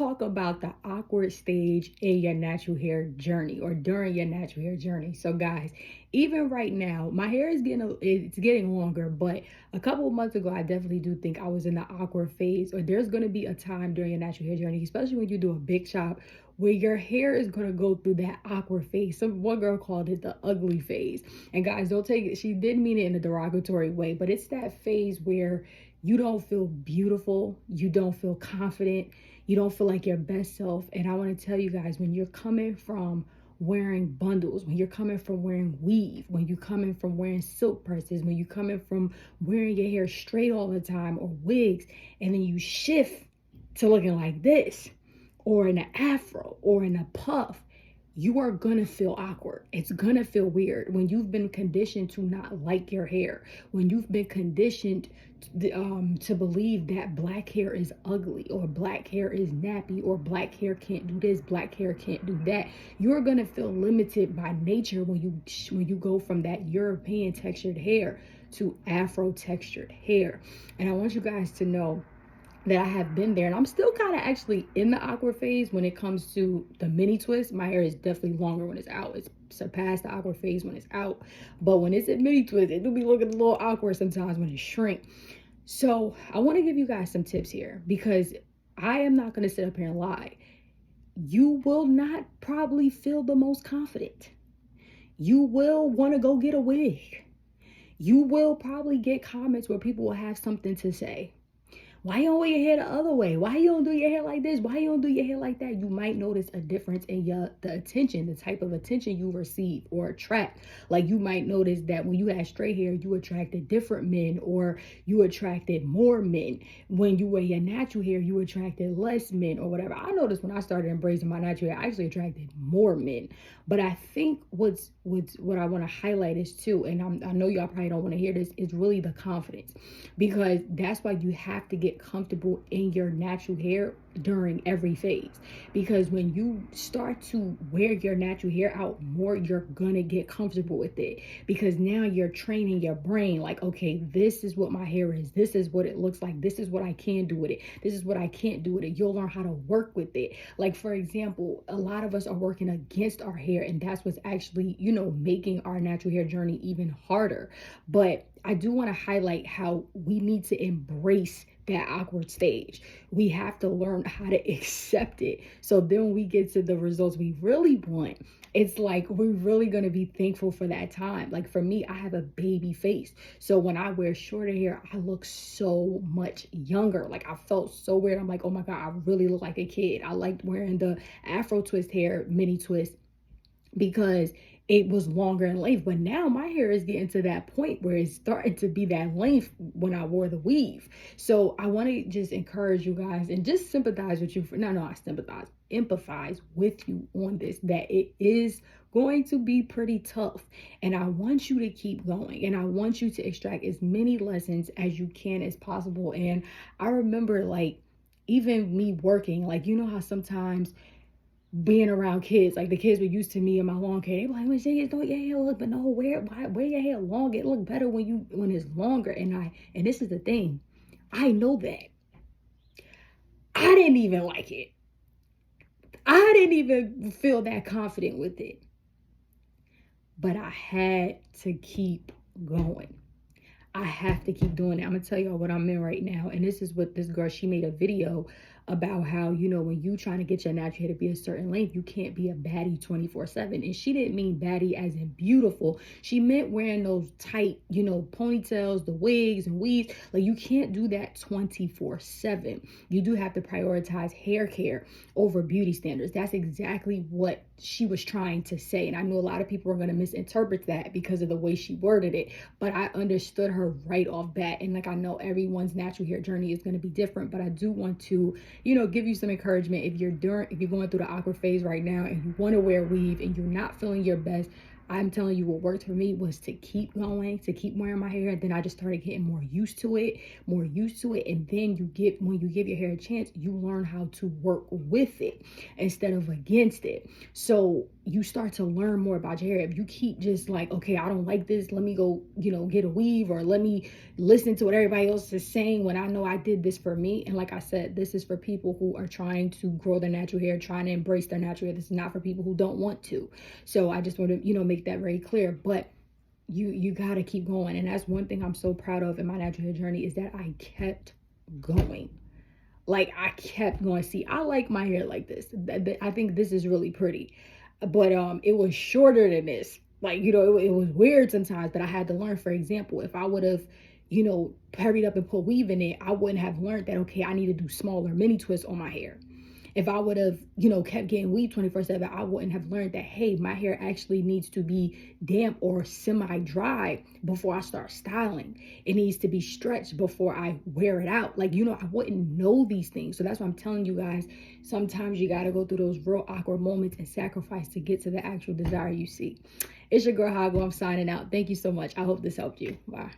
talk about the awkward stage in your natural hair journey or during your natural hair journey. So guys, even right now, my hair is it's getting longer, but a couple of months ago, I definitely do think I was in the awkward phase, or there's going to be a time during your natural hair journey, especially when you do a big chop, where your hair is going to go through that awkward phase. One girl called it the ugly phase. And guys, don't take it, she didn't mean it in a derogatory way, but it's that phase where you don't feel beautiful, you don't feel confident, you don't feel like your best self. And I want to tell you guys, when you're coming from wearing bundles, when you're coming from wearing weave, when you're coming from wearing silk purses, when you're coming from wearing your hair straight all the time or wigs, and then you shift to looking like this, or in an afro, or in a puff, you are gonna feel awkward. It's gonna feel weird when you've been conditioned to not like your hair, when you've been conditioned to believe that black hair is ugly, or black hair is nappy, or black hair can't do this, black hair can't do that. You're gonna feel limited by nature when you go from that European textured hair to Afro textured hair. And I want you guys to know that I have been there, and I'm still kind of actually in the awkward phase when it comes to the mini twist. My hair is definitely longer when it's out. It's surpassed the awkward phase when it's out, but when it's a mini twist, it do be looking a little awkward sometimes when it shrink. So I want to give you guys some tips here, because I am not going to sit up here and lie. You will not probably feel the most confident. You will want to go get a wig. You will probably get comments where people will have something to say. Why you don't wear your hair the other way? Why you don't do your hair like this? Why you don't do your hair like that? You might notice a difference in the attention, the type of attention you receive or attract. Like you might notice that when you had straight hair, you attracted different men, or you attracted more men. When you wear your natural hair, you attracted less men, or whatever. I noticed when I started embracing my natural hair, I actually attracted more men. But I think what I want to highlight is too, and I know y'all probably don't want to hear this, is really the confidence, because that's why you have to get comfortable in your natural hair during every phase. Because when you start to wear your natural hair out more, you're gonna get comfortable with it, because now you're training your brain like, okay, this is what my hair is, this is what it looks like, this is what I can do with it, this is what I can't do with it. You'll learn how to work with it. Like, for example, a lot of us are working against our hair, and that's what's actually, making our natural hair journey even harder. But I do want to highlight how we need to embrace that awkward stage. We have to learn how to accept it. So then when we get to the results we really want, it's like we're really going to be thankful for that time. Like for me, I have a baby face. So when I wear shorter hair, I look so much younger. Like I felt so weird. I'm like, oh my God, I really look like a kid. I liked wearing the Afro twist hair, mini twist, because it was longer in length. But now my hair is getting to that point where it's starting to be that length when I wore the weave. So I want to just encourage you guys and just sympathize with you empathize with you on this, that it is going to be pretty tough. And I want you to keep going, and I want you to extract as many lessons as you can as possible. And I remember, like, even me working, like, how sometimes being around kids, like the kids were used to me and my long hair, they were like, when don't your hair look, but no, wear your hair long, it look better when it's longer. And this is the thing, I know that I didn't even like it. I didn't even feel that confident with it, but I had to keep going. I have to keep doing it. I'm gonna tell y'all what I'm in right now. And this is what this girl, she made a video about how, when you trying to get your natural hair to be a certain length, you can't be a baddie 24/7. And she didn't mean baddie as in beautiful. She meant wearing those tight, ponytails, the wigs and weaves. Like, you can't do that 24/7. You do have to prioritize hair care over beauty standards. That's exactly what she was trying to say. And I know a lot of people are going to misinterpret that because of the way she worded it, but I understood her right off bat. And like, I know everyone's natural hair journey is going to be different, but I do want to, give you some encouragement. If you're going through the awkward phase right now and you want to wear weave and you're not feeling your best, I'm telling you, what worked for me was to keep going, to keep wearing my hair. And then I just started getting more used to it. And then when you give your hair a chance, you learn how to work with it instead of against it. So, you start to learn more about your hair. If you keep just like, okay, I don't like this, let me go, get a weave, or let me listen to what everybody else is saying when I know I did this for me. And like I said, this is for people who are trying to grow their natural hair, trying to embrace their natural hair. This is not for people who don't want to. So I just want to, make that very clear. But you got to keep going. And that's one thing I'm so proud of in my natural hair journey, is that I kept going. Like, I kept going. See, I like my hair like this. I think this is really pretty. But it was shorter than this. Like, it was weird sometimes, but I had to learn. For example, if I would have, hurried up and put weave in it, I wouldn't have learned that, okay, I need to do smaller mini twists on my hair. If I would have, kept getting weave 24/7, I wouldn't have learned that, hey, my hair actually needs to be damp or semi-dry before I start styling. It needs to be stretched before I wear it out. Like, I wouldn't know these things. So that's why I'm telling you guys, sometimes you got to go through those real awkward moments and sacrifice to get to the actual desire you see. It's your girl, Hago. I'm signing out. Thank you so much. I hope this helped you. Bye.